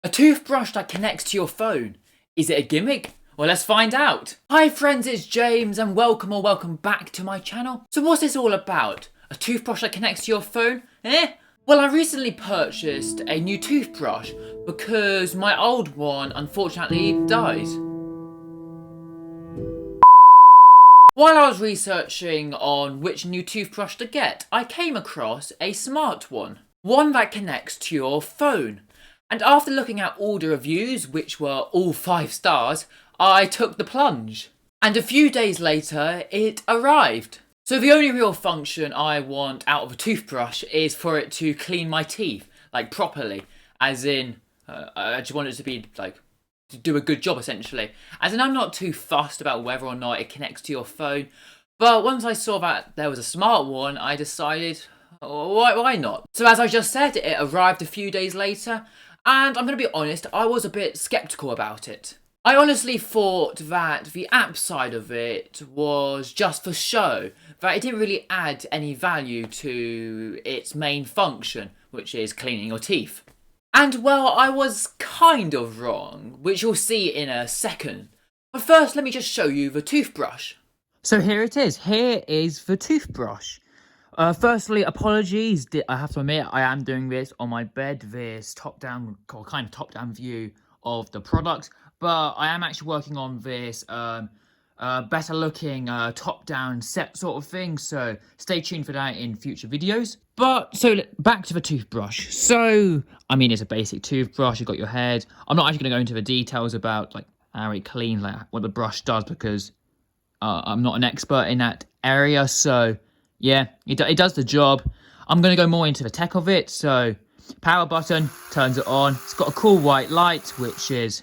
A toothbrush that connects to your phone. Is it a gimmick? Well, let's find out. Hi friends, it's James and welcome back to my channel. So what's this all about? A toothbrush that connects to your phone? Well, I recently purchased a new toothbrush because my old one unfortunately died. While I was researching on which new toothbrush to get, I came across a smart one. One that connects to your phone. And after looking at all the reviews, which were all 5 stars, I took the plunge. And a few days later, it arrived. So the only real function I want out of a toothbrush is for it to clean my teeth, like properly. As in, I just want it to be like, to do a good job essentially. As in, I'm not too fussed about whether or not it connects to your phone. But once I saw that there was a smart one, I decided, why not? So as I just said, it arrived a few days later. And I'm going to be honest, I was a bit skeptical about it. I honestly thought that the app side of it was just for show, that it didn't really add any value to its main function, which is cleaning your teeth. And well, I was kind of wrong, which you'll see in a second. But first, let me just show you the toothbrush. So here it is. Here is the toothbrush. Firstly, apologies. I have to admit, I am doing this on my bed, this top-down, or kind of top-down view of the product. But I am actually working on this better-looking top-down set sort of thing. So stay tuned for that in future videos. But so back to the toothbrush. So I mean, it's a basic toothbrush. You've got your head. I'm not actually going to go into the details about like how it cleans, like what the brush does, because I'm not an expert in that area. So yeah, it does the job. I'm going to go more into the tech of it. So power button, turns it on. It's got a cool white light, which is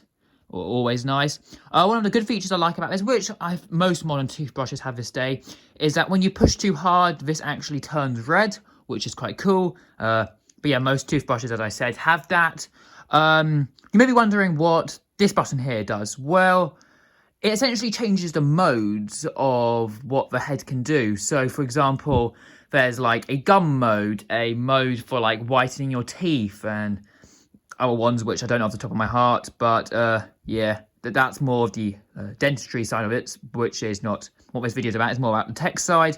always nice. One of the good features I like about this, which most modern toothbrushes have this day, is that when you push too hard, this actually turns red, which is quite cool. But yeah, most toothbrushes, as I said, have that. You may be wondering what this button here does. Well, it essentially changes the modes of what the head can do. So, for example, there's like a gum mode, a mode for like whitening your teeth, and other ones which I don't know off the top of my heart. But yeah, that's more of the dentistry side of it, which is not what this video is about. It's more about the tech side.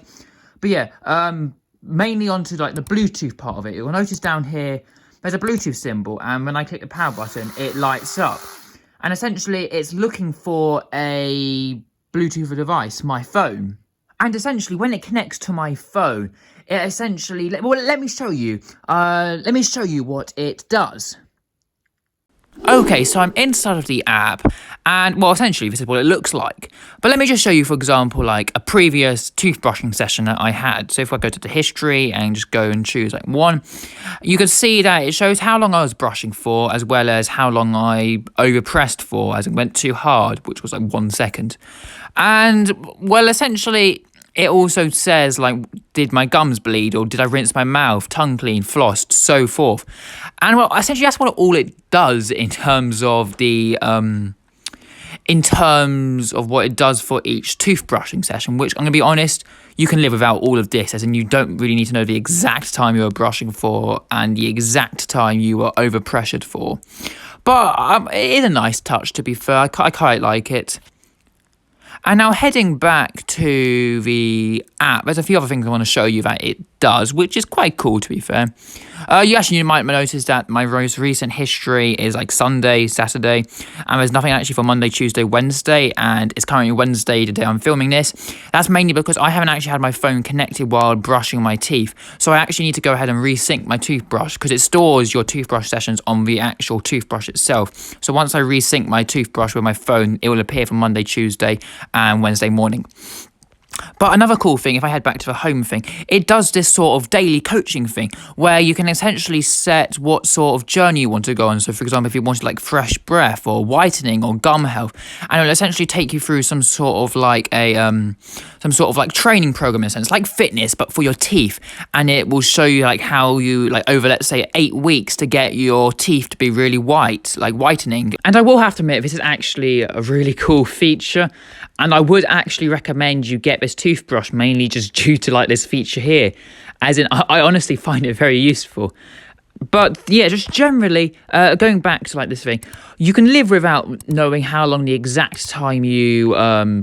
But yeah, mainly onto like the Bluetooth part of it. You'll notice down here, there's a Bluetooth symbol, and when I click the power button, it lights up. And essentially, it's looking for a Bluetooth device, my phone. And essentially, when it connects to my phone, it essentially... Well, let me show you. Let me show you what it does. Okay, so I'm inside of the app, and, well, essentially, this is what it looks like. But let me just show you, for example, like, a previous toothbrushing session that I had. So if I go to the history and just go and choose, like, one, you can see that it shows how long I was brushing for, as well as how long I overpressed for, as it went too hard, which was, like, 1 second. And, well, essentially... it also says, like, did my gums bleed, or did I rinse my mouth, tongue clean, flossed, so forth. And, well, essentially that's what all it does in terms of the, in terms of what it does for each toothbrushing session, which I'm going to be honest, you can live without all of this, as in you don't really need to know the exact time you were brushing for and the exact time you were overpressured for. But it is a nice touch, to be fair. I quite like it. And now heading back to the app, there's a few other things I want to show you that it does, which is quite cool, to be fair. You might notice that my most recent history is like Sunday, Saturday, and there's nothing actually for Monday, Tuesday, Wednesday, and it's currently Wednesday the day I'm filming this. That's mainly because I haven't actually had my phone connected while brushing my teeth, so I actually need to go ahead and resync my toothbrush, because it stores your toothbrush sessions on the actual toothbrush itself. So once I resync my toothbrush with my phone, it will appear for Monday, Tuesday, and Wednesday morning. But another cool thing, if I head back to the home thing, it does this sort of daily coaching thing where you can essentially set what sort of journey you want to go on. So, for example, if you wanted like fresh breath or whitening or gum health, and it'll essentially take you through some sort of like a training program in a sense, like fitness, but for your teeth. And it will show you like how you like over, let's say, 8 weeks to get your teeth to be really white, like whitening. And I will have to admit, this is actually a really cool feature. And I would actually recommend you get this toothbrush mainly just due to like this feature here. As in, I honestly find it very useful. But yeah, just generally, going back to like this thing, you can live without knowing how long the exact time you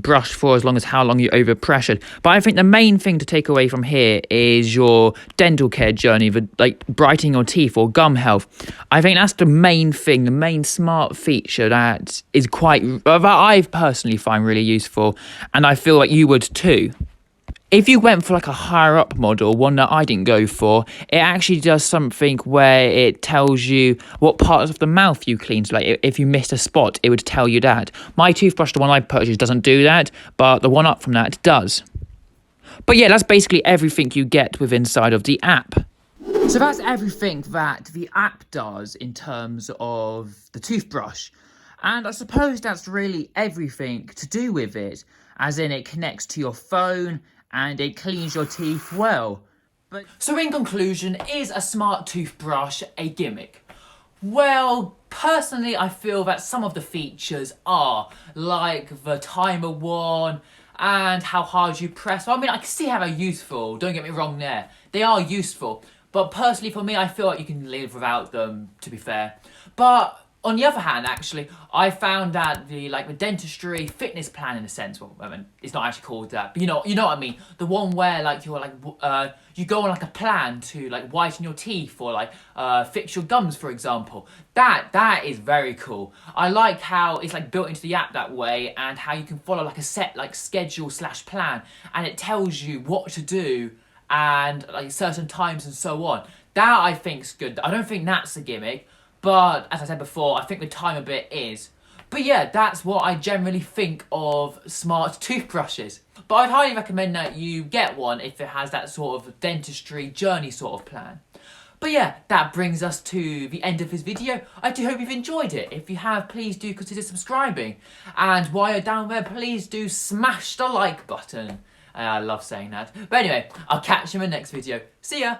brush for, as long as how long you overpressured. But I think the main thing to take away from here is your dental care journey, like brightening your teeth or gum health. I think that's the main thing, the main smart feature that is that I personally find really useful, and I feel like you would too. If you went for like a higher up model, one that I didn't go for, it actually does something where it tells you what parts of the mouth you clean. So like if you missed a spot, it would tell you that. My toothbrush, the one I purchased, doesn't do that, but the one up from that does. But yeah, that's basically everything you get with inside of the app. So that's everything that the app does in terms of the toothbrush. And I suppose that's really everything to do with it, as in it connects to your phone and it cleans your teeth well. So in conclusion, is a smart toothbrush a gimmick? Well, personally, I feel that some of the features are, like the timer one and how hard you press. Well, I mean, I can see how they're useful, don't get me wrong there. They are useful, but personally for me, I feel like you can live without them, to be fair. But on the other hand, actually, I found that the dentistry fitness plan, in a sense, well, I mean, it's not actually called that, but you know what I mean. The one where you go on like a plan to like whiten your teeth or like fix your gums, for example. That is very cool. I like how it's like built into the app that way, and how you can follow like a set like schedule / plan, and it tells you what to do and like certain times and so on. That I think's good. I don't think that's a gimmick. But, as I said before, I think the timer bit is. But yeah, that's what I generally think of smart toothbrushes. But I'd highly recommend that you get one if it has that sort of dentistry journey sort of plan. But yeah, that brings us to the end of this video. I do hope you've enjoyed it. If you have, please do consider subscribing. And while you're down there, please do smash the like button. I love saying that. But anyway, I'll catch you in the next video. See ya!